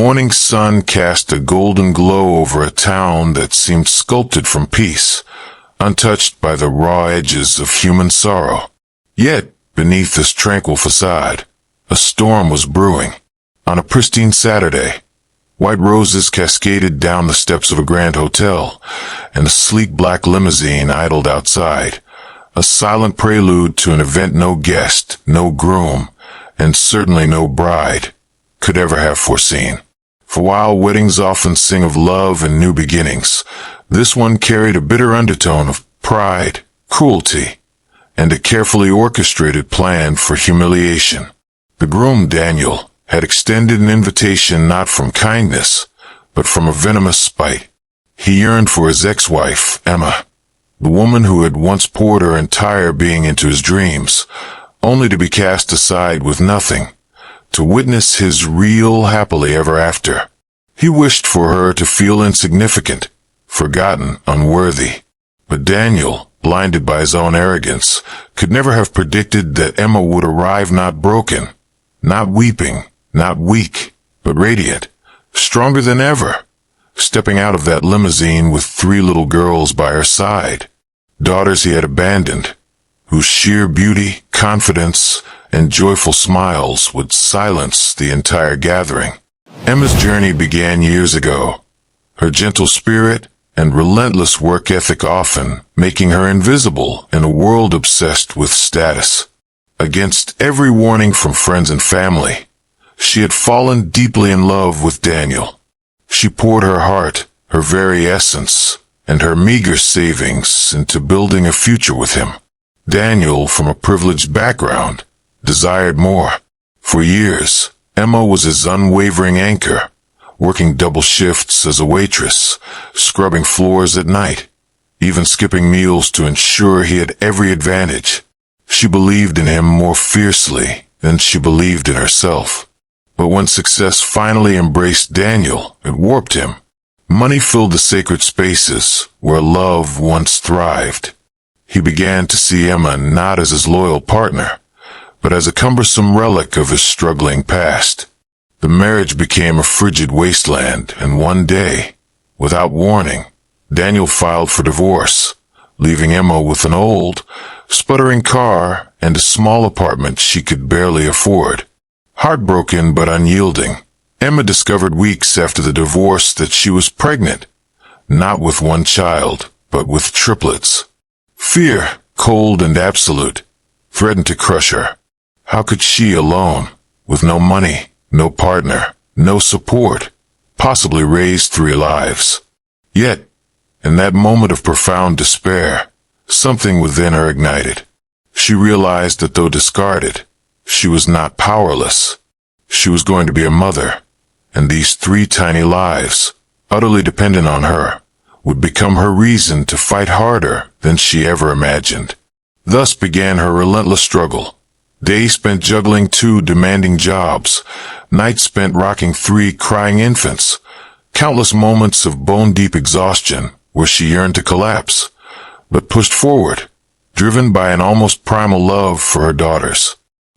morning sun cast a golden glow over a town that seemed sculpted from peace, untouched by the raw edges of human sorrow. Yet, beneath this tranquil facade, a storm was brewing. On a pristine Saturday, white roses cascaded down the steps of a grand hotel, and a sleek black limousine idled outside, a silent prelude to an event no guest, no groom, and certainly no bride could ever have foreseen. For while weddings often sing of love and new beginnings, this one carried a bitter undertone of pride, cruelty, and a carefully orchestrated plan for humiliation. The groom, Daniel, had extended an invitation not from kindness, but from a venomous spite. He yearned for his ex-wife, Emma, the woman who had once poured her entire being into his dreams, only to be cast aside with nothing, to witness his real happily ever after. He wished for her to feel insignificant, forgotten, unworthy. But Daniel, blinded by his own arrogance, could never have predicted that Emma would arrive not broken, not weeping, not weak, but radiant, stronger than ever, stepping out of that limousine with 3 little girls by her side, daughters he had abandoned, whose sheer beauty, confidence, and joyful smiles would silence the entire gathering. Emma's journey began years ago, her gentle spirit and relentless work ethic often making her invisible in a world obsessed with status. Against every warning from friends and family, she had fallen deeply in love with Daniel. She poured her heart, her very essence, and her meager savings into building a future with him. Daniel, from a privileged background, desired more. For years, Emma was his unwavering anchor, working double shifts as a waitress, scrubbing floors at night, even skipping meals to ensure he had every advantage. She believed in him more fiercely than she believed in herself. But when success finally embraced Daniel, it warped him. Money filled the sacred spaces where love once thrived. He began to see Emma not as his loyal partner, but as a cumbersome relic of his struggling past. The marriage became a frigid wasteland, and one day, without warning, Daniel filed for divorce, leaving Emma with an old, sputtering car and a small apartment she could barely afford. Heartbroken but unyielding, Emma discovered weeks after the divorce that she was pregnant, not with one child, but with triplets. Fear, cold and absolute, threatened to crush her. How could she alone, with no money, no partner, no support, possibly raise 3 lives? Yet, in that moment of profound despair, something within her ignited. She realized that though discarded, she was not powerless. She was going to be a mother, and these 3 tiny lives, utterly dependent on her, would become her reason to fight harder than she ever imagined. Thus began her relentless struggle. Days spent juggling 2 demanding jobs, nights spent rocking 3 crying infants, countless moments of bone-deep exhaustion where she yearned to collapse, but pushed forward, driven by an almost primal love for her daughters.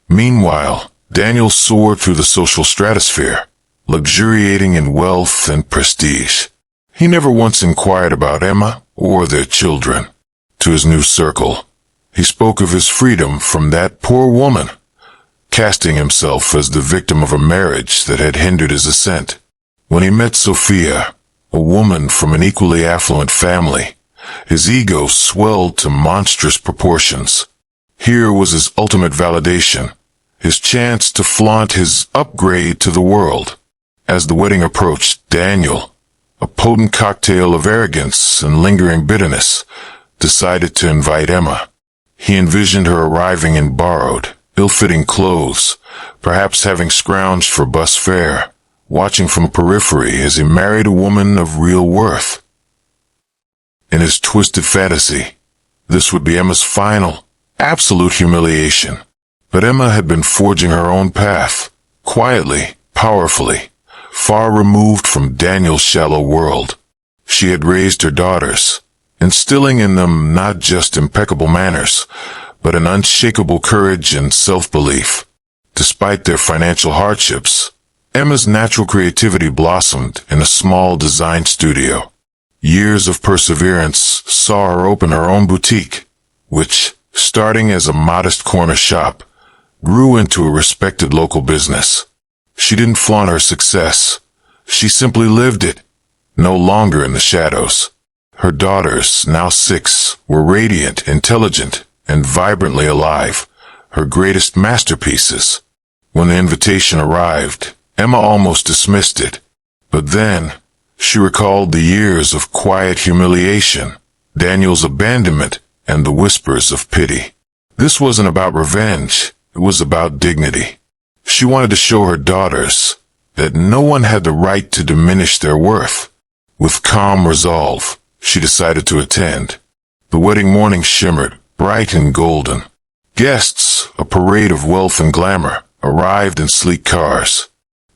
Meanwhile, Daniel soared through the social stratosphere, luxuriating in wealth and prestige. He never once inquired about Emma or their children. To his new circle, he spoke of his freedom from that poor woman, casting himself as the victim of a marriage that had hindered his ascent. When he met Sophia, a woman from an equally affluent family, his ego swelled to monstrous proportions. Here was his ultimate validation, his chance to flaunt his upgrade to the world. As the wedding approached, Daniel, a potent cocktail of arrogance and lingering bitterness, decided to invite Emma. He envisioned her arriving in borrowed, ill-fitting clothes, perhaps having scrounged for bus fare, watching from periphery as he married a woman of real worth. In his twisted fantasy, this would be Emma's final, absolute humiliation. But Emma had been forging her own path, quietly, powerfully, far removed from Daniel's shallow world. She had raised her daughters, instilling in them not just impeccable manners, but an unshakable courage and self-belief. Despite their financial hardships, Emma's natural creativity blossomed in a small design studio. Years of perseverance saw her open her own boutique, which, starting as a modest corner shop, grew into a respected local business. She didn't flaunt her success. She simply lived it, no longer in the shadows. Her daughters, now 6, were radiant, intelligent, and vibrantly alive, her greatest masterpieces. When the invitation arrived, Emma almost dismissed it. But then, she recalled the years of quiet humiliation, Daniel's abandonment, and the whispers of pity. This wasn't about revenge, it was about dignity. She wanted to show her daughters that no one had the right to diminish their worth. With calm resolve, she decided to attend. The wedding morning shimmered, bright and golden. Guests, a parade of wealth and glamour, arrived in sleek cars.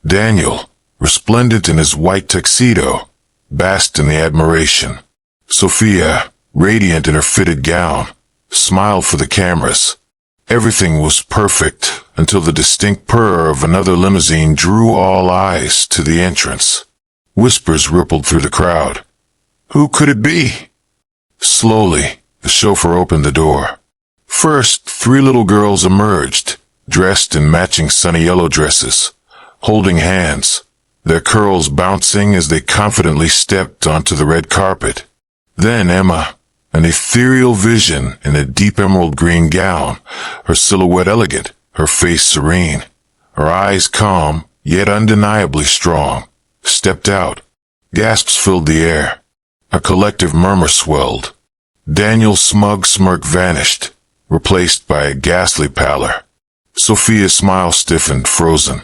Daniel, resplendent in his white tuxedo, basked in the admiration. Sophia, radiant in her fitted gown, smiled for the cameras. Everything was perfect until the distinct purr of another limousine drew all eyes to the entrance. Whispers rippled through the crowd. Who could it be? Slowly, the chauffeur opened the door. First, 3 little girls emerged, dressed in matching sunny yellow dresses, holding hands, their curls bouncing as they confidently stepped onto the red carpet. Then Emma, an ethereal vision in a deep emerald green gown, her silhouette elegant, her face serene, her eyes calm, yet undeniably strong, stepped out. Gasps filled the air. A collective murmur swelled. Daniel's smug smirk vanished, replaced by a ghastly pallor. Sophia's smile stiffened, frozen.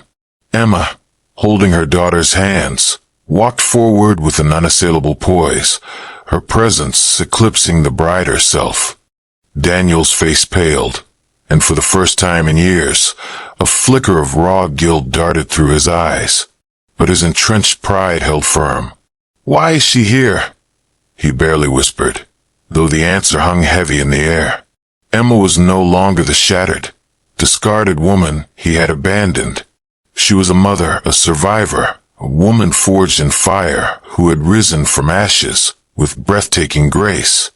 Emma, holding her daughter's hands, walked forward with an unassailable poise, her presence eclipsing the bride herself. Daniel's face paled, and for the first time in years, a flicker of raw guilt darted through his eyes. But his entrenched pride held firm. "Why is she here?" he barely whispered, though the answer hung heavy in the air. Emma was no longer the shattered, discarded woman he had abandoned. She was a mother, a survivor, a woman forged in fire who had risen from ashes with breathtaking grace.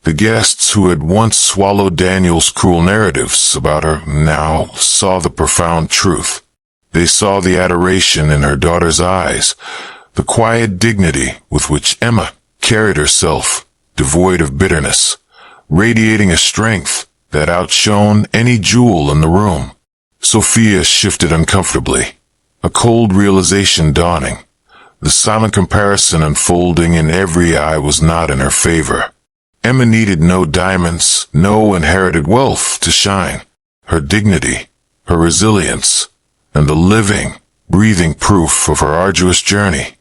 The guests who had once swallowed Daniel's cruel narratives about her now saw the profound truth. They saw the adoration in her daughter's eyes, the quiet dignity with which Emma carried herself, devoid of bitterness, radiating a strength that outshone any jewel in the room. Sophia shifted uncomfortably, a cold realization dawning. The silent comparison unfolding in every eye was not in her favor. Emma needed no diamonds, no inherited wealth to shine. Her dignity, her resilience, and the living, breathing proof of her arduous journey.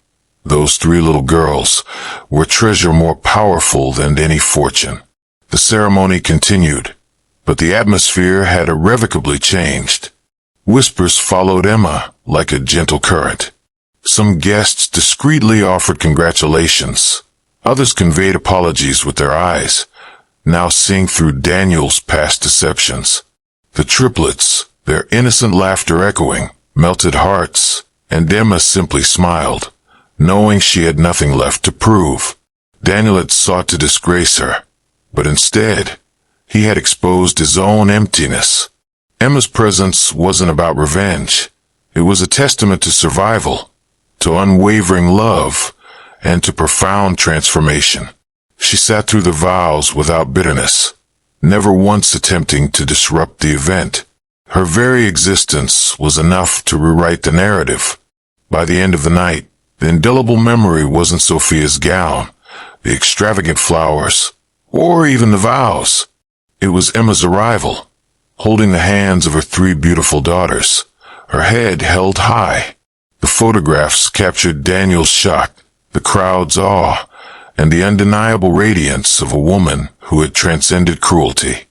Those 3 little girls were a treasure more powerful than any fortune. The ceremony continued, but the atmosphere had irrevocably changed. Whispers followed Emma like a gentle current. Some guests discreetly offered congratulations. Others conveyed apologies with their eyes, now seeing through Daniel's past deceptions. The triplets, their innocent laughter echoing, melted hearts, and Emma simply smiled, knowing she had nothing left to prove. Daniel had sought to disgrace her, but instead, he had exposed his own emptiness. Emma's presence wasn't about revenge. It was a testament to survival, to unwavering love, and to profound transformation. She sat through the vows without bitterness, never once attempting to disrupt the event. Her very existence was enough to rewrite the narrative. By the end of the night, the indelible memory wasn't Sophia's gown, the extravagant flowers, or even the vows. It was Emma's arrival, holding the hands of her 3 beautiful daughters, her head held high. The photographs captured Daniel's shock, the crowd's awe, and the undeniable radiance of a woman who had transcended cruelty.